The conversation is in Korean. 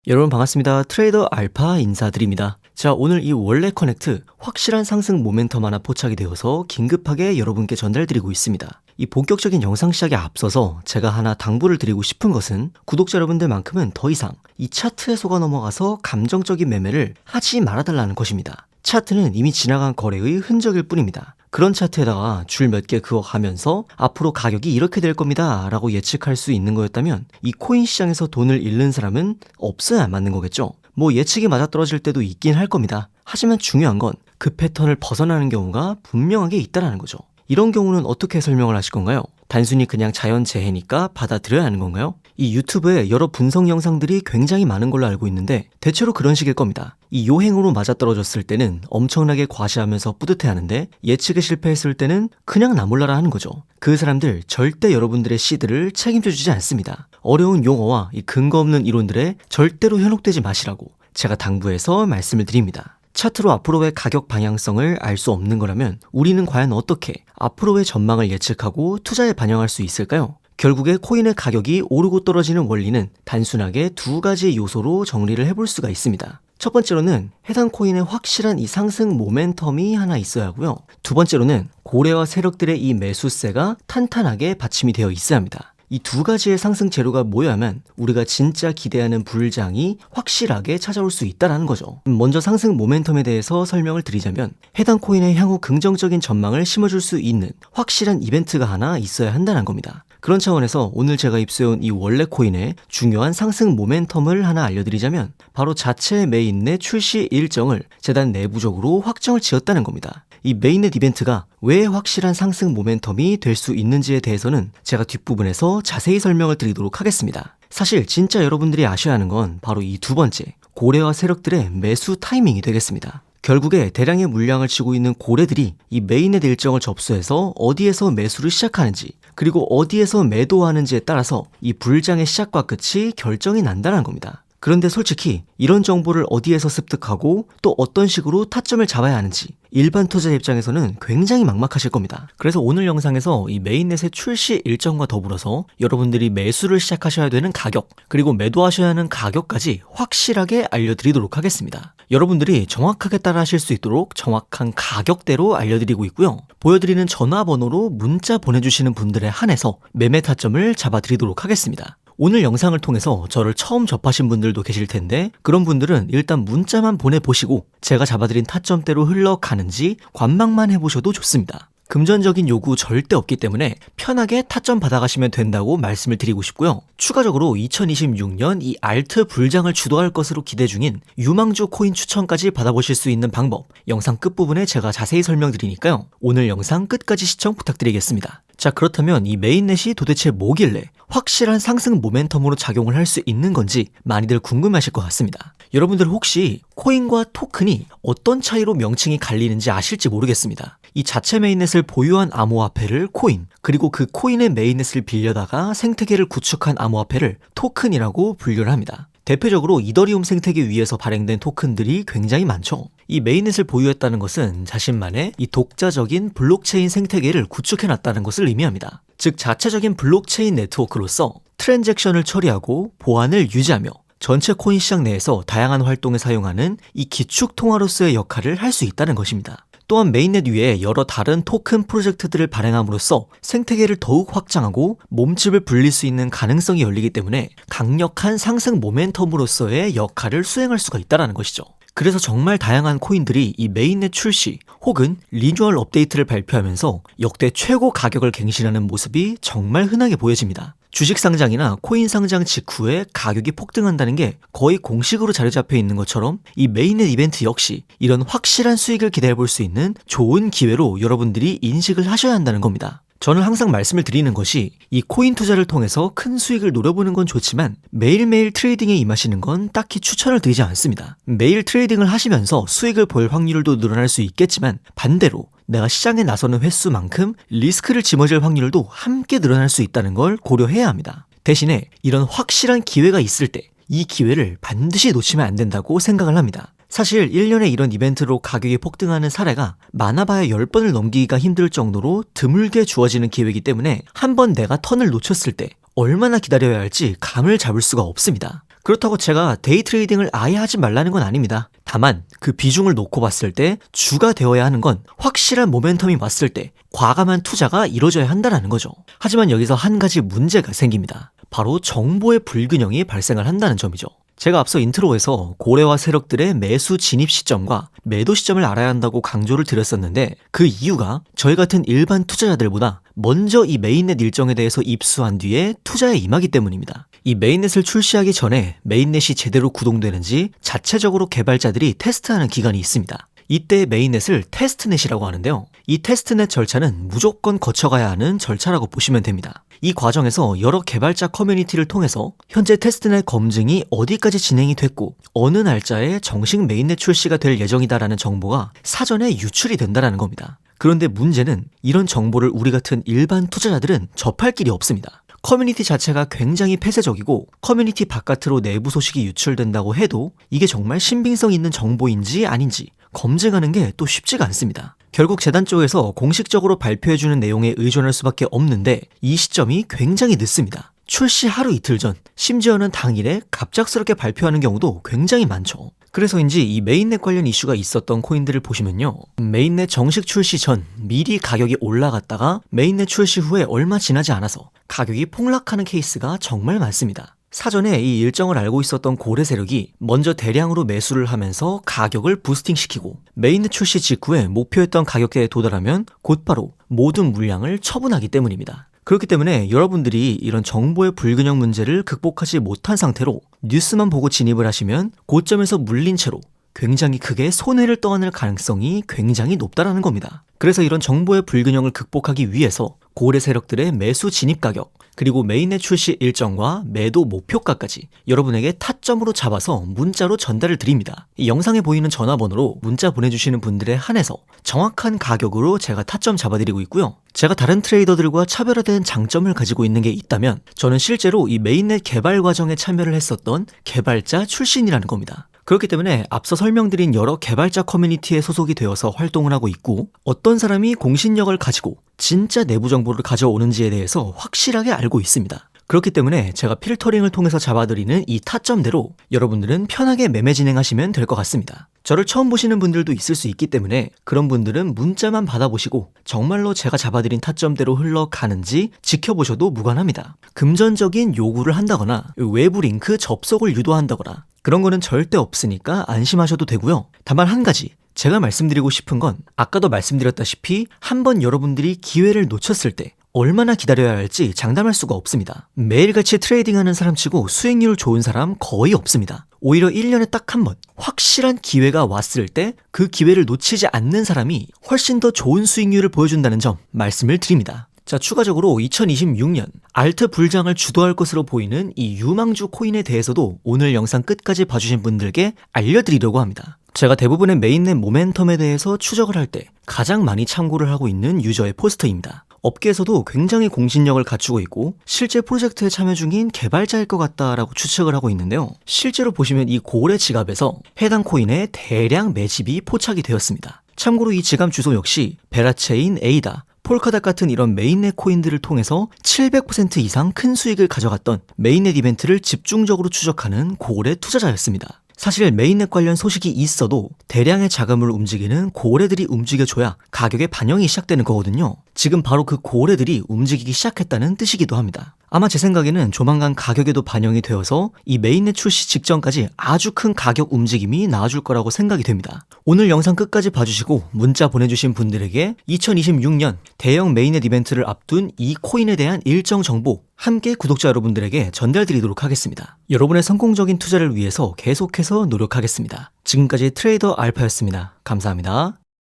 여러분 반갑습니다. 트레이더 알파 인사드립니다. 자, 오늘 이 원래 커넥트 확실한 상승 모멘텀 하나 포착이 되어서 긴급하게 여러분께 전달드리고 있습니다. 이 본격적인 영상 시작에 앞서서 제가 하나 당부를 드리고 싶은 것은 구독자 여러분들만큼은 더 이상 이 차트에 속아 넘어가서 감정적인 매매를 하지 말아달라는 것입니다. 차트는 이미 지나간 거래의 흔적일 뿐입니다. 그런 차트에다가 줄 몇 개 그어가면서 앞으로 가격이 이렇게 될 겁니다 라고 예측할 수 있는 거였다면 이 코인 시장에서 돈을 잃는 사람은 없어야 맞는 거겠죠. 뭐 예측이 맞아떨어질 때도 있긴 할 겁니다. 하지만 중요한 건 그 패턴을 벗어나는 경우가 분명하게 있다는 거죠. 이런 경우는 어떻게 설명을 하실 건가요? 단순히 그냥 자연재해니까 받아들여야 하는 건가요? 이 유튜브에 여러 분석 영상들이 굉장히 많은 걸로 알고 있는데 대체로 그런 식일 겁니다. 이 요행으로 맞아떨어졌을 때는 엄청나게 과시하면서 뿌듯해하는데 예측에 실패했을 때는 그냥 나몰라라 하는 거죠. 그 사람들 절대 여러분들의 시드를 책임져주지 않습니다. 어려운 용어와 이 근거 없는 이론들에 절대로 현혹되지 마시라고 제가 당부해서 말씀을 드립니다. 차트로 앞으로의 가격 방향성을 알 수 없는 거라면 우리는 과연 어떻게 앞으로의 전망을 예측하고 투자에 반영할 수 있을까요? 결국에 코인의 가격이 오르고 떨어지는 원리는 단순하게 두 가지 요소로 정리를 해볼 수가 있습니다. 첫 번째로는 해당 코인의 확실한 이 상승 모멘텀이 하나 있어야 하고요. 두 번째로는 고래와 세력들의 이 매수세가 탄탄하게 받침이 되어 있어야 합니다. 이 두 가지의 상승 재료가 모여야만 우리가 진짜 기대하는 불장이 확실하게 찾아올 수 있다는 거죠. 먼저 상승 모멘텀에 대해서 설명을 드리자면 해당 코인의 향후 긍정적인 전망을 심어줄 수 있는 확실한 이벤트가 하나 있어야 한다는 겁니다. 그런 차원에서 오늘 제가 입수해온 이 원래 코인의 중요한 상승 모멘텀을 하나 알려드리자면 바로 자체 메인넷 출시 일정을 재단 내부적으로 확정을 지었다는 겁니다. 이 메인넷 이벤트가 왜 확실한 상승 모멘텀이 될 수 있는지에 대해서는 제가 뒷부분에서 자세히 설명을 드리도록 하겠습니다. 사실 진짜 여러분들이 아셔야 하는 건 바로 이 두 번째, 고래와 세력들의 매수 타이밍이 되겠습니다. 결국에 대량의 물량을 치고 있는 고래들이 이 메인넷 일정을 접수해서 어디에서 매수를 시작하는지 그리고 어디에서 매도하는지에 따라서 이 불장의 시작과 끝이 결정이 난다는 겁니다. 그런데 솔직히 이런 정보를 어디에서 습득하고 또 어떤 식으로 타점을 잡아야 하는지 일반 투자자 입장에서는 굉장히 막막하실 겁니다. 그래서 오늘 영상에서 이 메인넷의 출시 일정과 더불어서 여러분들이 매수를 시작하셔야 되는 가격 그리고 매도하셔야 하는 가격까지 확실하게 알려드리도록 하겠습니다. 여러분들이 정확하게 따라 하실 수 있도록 정확한 가격대로 알려드리고 있고요. 보여드리는 전화번호로 문자 보내주시는 분들에 한해서 매매 타점을 잡아드리도록 하겠습니다. 오늘 영상을 통해서 저를 처음 접하신 분들도 계실 텐데 그런 분들은 일단 문자만 보내보시고 제가 잡아드린 타점대로 흘러가는지 관망만 해보셔도 좋습니다. 금전적인 요구 절대 없기 때문에 편하게 타점 받아가시면 된다고 말씀을 드리고 싶고요. 추가적으로 2026년 이 알트 불장을 주도할 것으로 기대 중인 유망주 코인 추천까지 받아보실 수 있는 방법 영상 끝부분에 제가 자세히 설명드리니까요. 오늘 영상 끝까지 시청 부탁드리겠습니다. 자, 그렇다면 이 메인넷이 도대체 뭐길래 확실한 상승 모멘텀으로 작용을 할 수 있는 건지 많이들 궁금하실 것 같습니다. 여러분들 혹시 코인과 토큰이 어떤 차이로 명칭이 갈리는지 아실지 모르겠습니다. 이 자체 메인넷을 보유한 암호화폐를 코인, 그리고 그 코인의 메인넷을 빌려다가 생태계를 구축한 암호화폐를 토큰이라고 분류를 합니다. 대표적으로 이더리움 생태계 위에서 발행된 토큰들이 굉장히 많죠. 이 메인넷을 보유했다는 것은 자신만의 이 독자적인 블록체인 생태계를 구축해놨다는 것을 의미합니다. 즉 자체적인 블록체인 네트워크로서 트랜잭션을 처리하고 보안을 유지하며 전체 코인 시장 내에서 다양한 활동에 사용하는 이 기축 통화로서의 역할을 할 수 있다는 것입니다. 또한 메인넷 위에 여러 다른 토큰 프로젝트들을 발행함으로써 생태계를 더욱 확장하고 몸집을 불릴 수 있는 가능성이 열리기 때문에 강력한 상승 모멘텀으로서의 역할을 수행할 수가 있다는 것이죠. 그래서 정말 다양한 코인들이 이 메인넷 출시 혹은 리뉴얼 업데이트를 발표하면서 역대 최고 가격을 갱신하는 모습이 정말 흔하게 보여집니다. 주식 상장이나 코인 상장 직후에 가격이 폭등한다는 게 거의 공식으로 자리 잡혀 있는 것처럼 이 메인넷 이벤트 역시 이런 확실한 수익을 기대해 볼 수 있는 좋은 기회로 여러분들이 인식을 하셔야 한다는 겁니다. 저는 항상 말씀을 드리는 것이 이 코인 투자를 통해서 큰 수익을 노려보는 건 좋지만 매일매일 트레이딩에 임하시는 건 딱히 추천을 드리지 않습니다. 매일 트레이딩을 하시면서 수익을 볼 확률도 늘어날 수 있겠지만 반대로 내가 시장에 나서는 횟수만큼 리스크를 짊어질 확률도 함께 늘어날 수 있다는 걸 고려해야 합니다. 대신에 이런 확실한 기회가 있을 때 이 기회를 반드시 놓치면 안 된다고 생각을 합니다. 사실 1년에 이런 이벤트로 가격이 폭등하는 사례가 많아봐야 10번을 넘기기가 힘들 정도로 드물게 주어지는 기회이기 때문에 한번 내가 턴을 놓쳤을 때 얼마나 기다려야 할지 감을 잡을 수가 없습니다. 그렇다고 제가 데이 트레이딩을 아예 하지 말라는 건 아닙니다. 다만 그 비중을 놓고 봤을 때 주가 되어야 하는 건 확실한 모멘텀이 왔을 때 과감한 투자가 이루어져야 한다는 거죠. 하지만 여기서 한 가지 문제가 생깁니다. 바로 정보의 불균형이 발생을 한다는 점이죠. 제가 앞서 인트로에서 고래와 세력들의 매수 진입 시점과 매도 시점을 알아야 한다고 강조를 드렸었는데 그 이유가 저희 같은 일반 투자자들보다 먼저 이 메인넷 일정에 대해서 입수한 뒤에 투자에 임하기 때문입니다. 이 메인넷을 출시하기 전에 메인넷이 제대로 구동되는지 자체적으로 개발자들이 테스트하는 기간이 있습니다. 이때 메인넷을 테스트넷이라고 하는데요. 이 테스트넷 절차는 무조건 거쳐가야 하는 절차라고 보시면 됩니다. 이 과정에서 여러 개발자 커뮤니티를 통해서 현재 테스트넷 검증이 어디까지 진행이 됐고 어느 날짜에 정식 메인넷 출시가 될 예정이다라는 정보가 사전에 유출이 된다는 겁니다. 그런데 문제는 이런 정보를 우리 같은 일반 투자자들은 접할 길이 없습니다. 커뮤니티 자체가 굉장히 폐쇄적이고 커뮤니티 바깥으로 내부 소식이 유출된다고 해도 이게 정말 신빙성 있는 정보인지 아닌지 검증하는 게 또 쉽지가 않습니다. 결국 재단 쪽에서 공식적으로 발표해주는 내용에 의존할 수밖에 없는데 이 시점이 굉장히 늦습니다. 출시 하루 이틀 전, 심지어는 당일에 갑작스럽게 발표하는 경우도 굉장히 많죠. 그래서인지 이 메인넷 관련 이슈가 있었던 코인들을 보시면요. 메인넷 정식 출시 전 미리 가격이 올라갔다가 메인넷 출시 후에 얼마 지나지 않아서 가격이 폭락하는 케이스가 정말 많습니다. 사전에 이 일정을 알고 있었던 고래 세력이 먼저 대량으로 매수를 하면서 가격을 부스팅시키고 메인넷 출시 직후에 목표했던 가격대에 도달하면 곧바로 모든 물량을 처분하기 때문입니다. 그렇기 때문에 여러분들이 이런 정보의 불균형 문제를 극복하지 못한 상태로 뉴스만 보고 진입을 하시면 고점에서 물린 채로 굉장히 크게 손해를 떠안을 가능성이 굉장히 높다라는 겁니다. 그래서 이런 정보의 불균형을 극복하기 위해서 고래 세력들의 매수 진입 가격 그리고 메인넷 출시 일정과 매도 목표가까지 여러분에게 타점으로 잡아서 문자로 전달을 드립니다. 이 영상에 보이는 전화번호로 문자 보내주시는 분들에 한해서 정확한 가격으로 제가 타점 잡아드리고 있고요. 제가 다른 트레이더들과 차별화된 장점을 가지고 있는 게 있다면 저는 실제로 이 메인넷 개발 과정에 참여를 했었던 개발자 출신이라는 겁니다. 그렇기 때문에 앞서 설명드린 여러 개발자 커뮤니티에 소속이 되어서 활동을 하고 있고 어떤 사람이 공신력을 가지고 진짜 내부 정보를 가져오는지에 대해서 확실하게 알고 있습니다. 그렇기 때문에 제가 필터링을 통해서 잡아드리는 이 타점대로 여러분들은 편하게 매매 진행하시면 될 것 같습니다. 저를 처음 보시는 분들도 있을 수 있기 때문에 그런 분들은 문자만 받아보시고 정말로 제가 잡아드린 타점대로 흘러가는지 지켜보셔도 무관합니다. 금전적인 요구를 한다거나 외부 링크 접속을 유도한다거나 그런 거는 절대 없으니까 안심하셔도 되고요. 다만 한 가지 제가 말씀드리고 싶은 건 아까도 말씀드렸다시피 한번 여러분들이 기회를 놓쳤을 때 얼마나 기다려야 할지 장담할 수가 없습니다. 매일같이 트레이딩하는 사람치고 수익률 좋은 사람 거의 없습니다. 오히려 1년에 딱 한 번 확실한 기회가 왔을 때 그 기회를 놓치지 않는 사람이 훨씬 더 좋은 수익률을 보여준다는 점 말씀을 드립니다. 자, 추가적으로 2026년 알트 불장을 주도할 것으로 보이는 이 유망주 코인에 대해서도 오늘 영상 끝까지 봐주신 분들께 알려드리려고 합니다. 제가 대부분의 메인넷 모멘텀에 대해서 추적을 할 때 가장 많이 참고를 하고 있는 유저의 포스터입니다. 업계에서도 굉장히 공신력을 갖추고 있고 실제 프로젝트에 참여 중인 개발자일 것 같다라고 추측을 하고 있는데요. 실제로 보시면 이 고래 지갑에서 해당 코인의 대량 매집이 포착이 되었습니다. 참고로 이 지갑 주소 역시 베라체인, 에이다, 폴카닷 같은 이런 메인넷 코인들을 통해서 700% 이상 큰 수익을 가져갔던 메인넷 이벤트를 집중적으로 추적하는 고래 투자자였습니다. 사실 메인넷 관련 소식이 있어도 대량의 자금을 움직이는 고래들이 움직여줘야 가격에 반영이 시작되는 거거든요. 지금 바로 그 고래들이 움직이기 시작했다는 뜻이기도 합니다. 아마 제 생각에는 조만간 가격에도 반영이 되어서 이 메인넷 출시 직전까지 아주 큰 가격 움직임이 나와줄 거라고 생각이 됩니다. 오늘 영상 끝까지 봐주시고 문자 보내주신 분들에게 2026년 대형 메인넷 이벤트를 앞둔 이 코인에 대한 일정 정보 함께 구독자 여러분들에게 전달드리도록 하겠습니다. 여러분의 성공적인 투자를 위해서 계속해서 노력하겠습니다. 지금까지 트레이더 알파였습니다. 감사합니다.